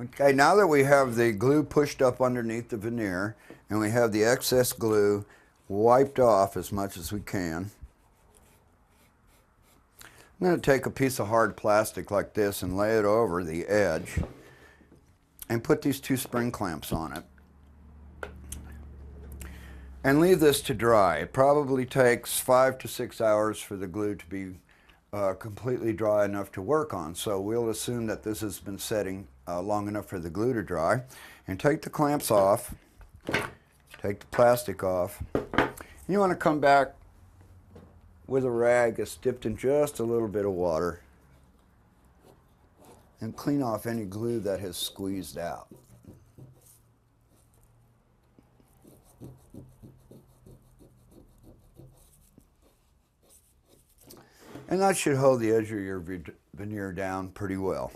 Okay, now that we have the glue pushed up underneath the veneer and we have the excess glue wiped off as much as we can, I'm going to take a piece of hard plastic like this and lay it over the edge and put these 2 spring clamps on it. And leave this to dry. It probably takes 5 to 6 hours for the glue to be completely dry enough to work on. So we'll assume that this has been setting long enough for the glue to dry. And take the clamps off, take the plastic off. And you want to come back with a rag that's dipped in just a little bit of water and clean off any glue that has squeezed out. And that should hold the edge of your veneer down pretty well.